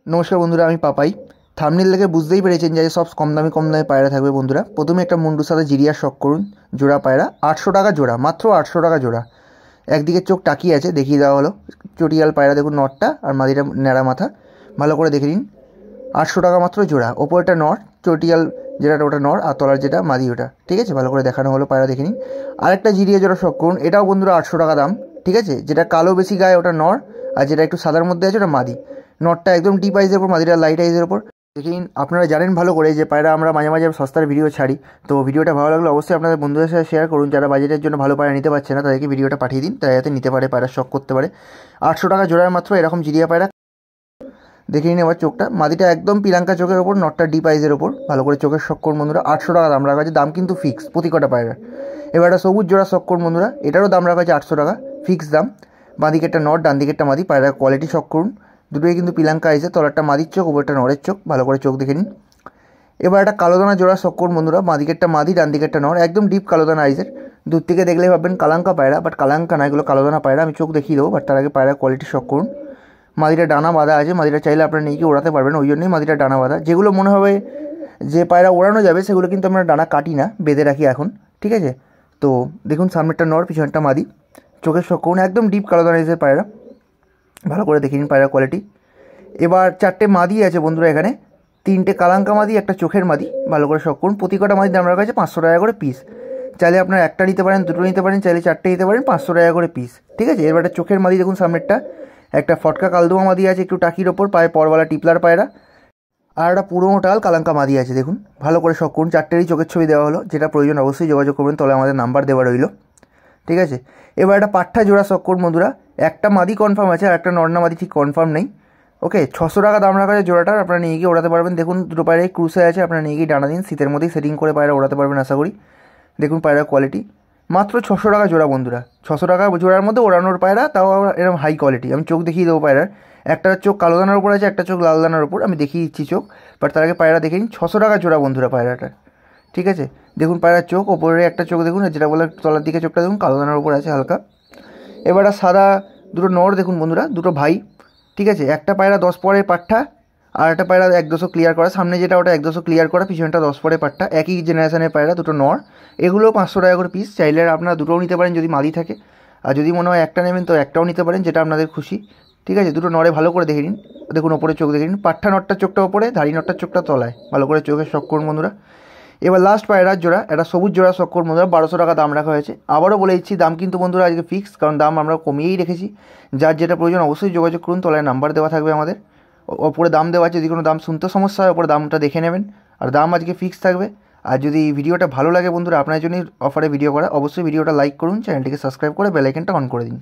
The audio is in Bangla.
নমস্কার বন্ধুরা, আমি পাপাই। থাম্বনেল দেখে বুঝতেই পেরেছেন যে সব কম দামি পায়রা থাকবে বন্ধুরা। প্রথমে একটা মুন্ডুর সাথে জিরিয়া শখ করুন। জোড়া পায়রা 800 টাকা জোড়া, মাত্র 800 টাকা জোড়া। একদিকে চোখ টাকিয়ে আছে, দেখিয়ে দেওয়া হলো। চটিয়াল পায়রা দেখুন, নটটা আর মাদিটা ন্যাড়া মাথা, ভালো করে দেখে নিন। 800 টাকা মাত্র জোড়া। ওপরটা নর, চটিয়াল যেটা ওটা নর, আর তলার যেটা মাদি ওটা, ঠিক আছে, ভালো করে দেখানো হলো। পায়রা দেখে নিন। আরেকটা জিরিয়া জোড়া শখ করুন, এটাও বন্ধুরা 800 টাকা দাম, ঠিক আছে। যেটা কালো বেশি গায়ে ওটা নর, আর যেটা একটু সাদার মধ্যে আছে ওটা মাদি। নটটা একদম ডিপ আইজের ওপর, মাদিটা লাইট আইজের ওপর। দেখে নিন। আপনারা জানেন ভালো করে যে পায়রা আমরা মাঝে মাঝে সস্তার ভিডিও ছাড়ি। তো ভিডিওটা ভালো লাগলে অবশ্যই আপনাদের বন্ধুদের সাথে শেয়ার করুন। যারা বাজেটের জন্য ভালো পায়রা নিতে পারছে না তাদেরকে ভিডিওটা পাঠিয়ে দিন, তারা যাতে নিতে পারে, পায়রা শখ করতে পারে। 800 টাকা জোড়ার মাত্র এরকম জিরিয়া পায়রা। দেখে নিন এবার চোখটা। মাদিটা একদম পিলাঙ্কা চোখের ওপর, নটটা ডিপ আইজের ওপর, ভালো করে চোখের শখ করুন বন্ধুরা। 800 টাকা দাম রাখা আছে, দাম কিন্তু ফিক্স প্রতি কটা পায়রা। এবার একটা সবুজ জোড়া শখ করুন বন্ধুরা, এটারও দাম রাখা আছে 800 টাকা, ফিক্স দাম। বাঁ দিকেরটা নট, ডান দিকেরটা মাদি। পায়রার কোয়ালিটি শখ করুন, দুটোই কিন্তু পিলাঙ্কা আইসে। তলারটা মাদির চোখ, ওপরটা নরের চোখ, ভালো করে চোখ দেখে নিন। এবার একটা কালো দানা জোড়া শখ করুন বন্ধুরা, বাঁ দিকেরটা মাদি, ডান দিকেরটা নর, একদম ডিপ কালো দানা আইসের। দূর থেকে দেখলে ভাববেন কালাঙ্কা পায়রা, বাট কালাঙ্কা না, এগুলো কালো দানা পায়রা। আমি চোখ দেখিয়ে দেবো, বাট তার আগে পায়রার কোয়ালিটি শখ করুন। মাদিটা ডানা বাঁধা আছে, মাদিটা চাইলে আপনারা নিয়ে গিয়ে ওড়াতে পারবেন, ওই জন্যই মাদিটা ডানা বাঁধা। যেগুলো মনে হবে যে পায়রা ওড়ানো যাবে সেগুলো কিন্তু আমরা ডানা কাটি না, বেঁধে রাখি এখন, ঠিক আছে। তো দেখুন, সামনেরটা নর, পিছনেরটা মাদি। চোখের শখ করুন, একদম ডিপ কালো দানা আইসের পায়রা, ভালো করে দেখে নিন পায়রার কোয়ালিটি। এবার 4টে মাদি আছে বন্ধুরা এখানে, 3টে কালাঙ্কা মাদি, একটা চোখের মাদি, ভালো করে শখ করুন। প্রতি কটা মাদির দাম রাখা আছে 500 টাকা করে পিস। চাইলে আপনারা একটা নিতে পারেন, দুটো নিতে পারেন, চাইলে 4টে নিতে পারেন, 500 টাকা করে পিস, ঠিক আছে। এবার একটা চোখের মাদি দেখুন, সামনেরটা একটা ফটকা কালদোয়া মাদি আছে, একটু টাকির ওপর, পায়ে পরওয়ালা টিপলার পায়রা। আর একটা পুরোনো টাল কালাঙ্কা মাদি আছে, দেখুন ভালো করে শখ করুন। 4টেরই চোখের ছবি দেওয়া হলো, যেটা প্রয়োজন অবশ্যই যোগাযোগ করবেন, তলে আমাদের নাম্বার দেওয়া রইল, ঠিক আছে। এবার একটা পাঠা জোড়া শখ করুন বন্ধুরা, একটা মাদি কনফার্ম আছে আর একটা নর্না মাদি ঠিক কনফার্ম নেই। ওকে, 600 টাকা দাম রাখা আছে জোড়াটার, আপনারা নিয়ে গিয়ে ওড়াতে পারবেন। দেখুন দুটো পায়রাই ক্রুসে আছে, আপনারা নিয়ে গিয়ে ডানা দিন, শীতের মধ্যেই সেটিং করে পায়রা ওড়াতে পারবেন আশা করি। দেখুন পায়রার কোয়ালিটি, মাত্র 600 টাকা জোড়া বন্ধুরা। 600 টাকা জোড়ার মধ্যে ওড়ানোর পায়রা, তাও আবার এরকম হাই কোয়ালিটি। আমি চোখ দেখিয়ে দেবো পায়রার। একটা চোখ কালো দানার উপর আছে, একটা চোখ লাল দানার উপর, আমি দেখিয়ে দিচ্ছি চোখ, বাট তার আগে পায়রা দেখে নিন। 600 টাকা জোড়া বন্ধুরা পায়রাটা, ঠিক আছে। দেখুন পায়রার চোখ, ওপরে একটা চোখ দেখুন, যেটা বলে তলার দিকে চোখটা দেখুন, কালো দানার উপর আছে হালকা। এবার সাদা দুটো নর দেখুন বন্ধুরা, দুটো ভাই, ঠিক আছে। একটা পায়রা 10 পরে পাঠা, আর একটা পায়রা 1-200 ক্লিয়ার করা। সামনে যেটা ওটা 1-200 ক্লিয়ার করা, পিছনটা 10 পরে পাঠা, একই জেনারেশনের পায়রা, দুটো নর। এগুলো 500 টাকা করে পিস। চাইলে আপনারা দুটোও নিতে পারেন যদি মাদি থাকে, আর যদি মনে হয় একটা নেবেন তো একটাও নিতে পারেন, যেটা আপনাদের খুশি, ঠিক আছে। দুটো নরে ভালো করে দেখে নিন। দেখুন ওপরে চোখ দেখে নিন, পাঠা নটটার চোখটা ওপরে, ধাড়ি নটটার চোখটা তলায়, ভালো করে চোখের শখ করুন বন্ধুরা। এবার লাস্ট পায়রার জোড়া, একটা সবুজ জোড়া শখ করুন বন্ধুরা, 1200 টাকা দাম রাখা হয়েছে। আবারও বলে দিচ্ছি, দাম কিন্তু বন্ধুরা আজকে ফিক্স, কারণ দাম আমরা কমিয়েই রেখেছি। যার যেটা প্রয়োজন অবশ্যই যোগাযোগ করুন, তলায় নাম্বার দেওয়া থাকবে আমাদের, ওপরে দাম দেওয়া আছে। যদি কোনো দাম শুনতে সমস্যা হয়, ওপরে দামটা দেখে নেবেন। আর দাম আজকে ফিক্স থাকবে। আর যদি ভিডিওটা ভালো লাগে বন্ধুরা, আপনার জন্যই অফারে ভিডিও করা, অবশ্যই ভিডিওটা লাইক করুন, চ্যানেলটিকে সাবস্ক্রাইব করে বেল আইকনটা অন করে দিন।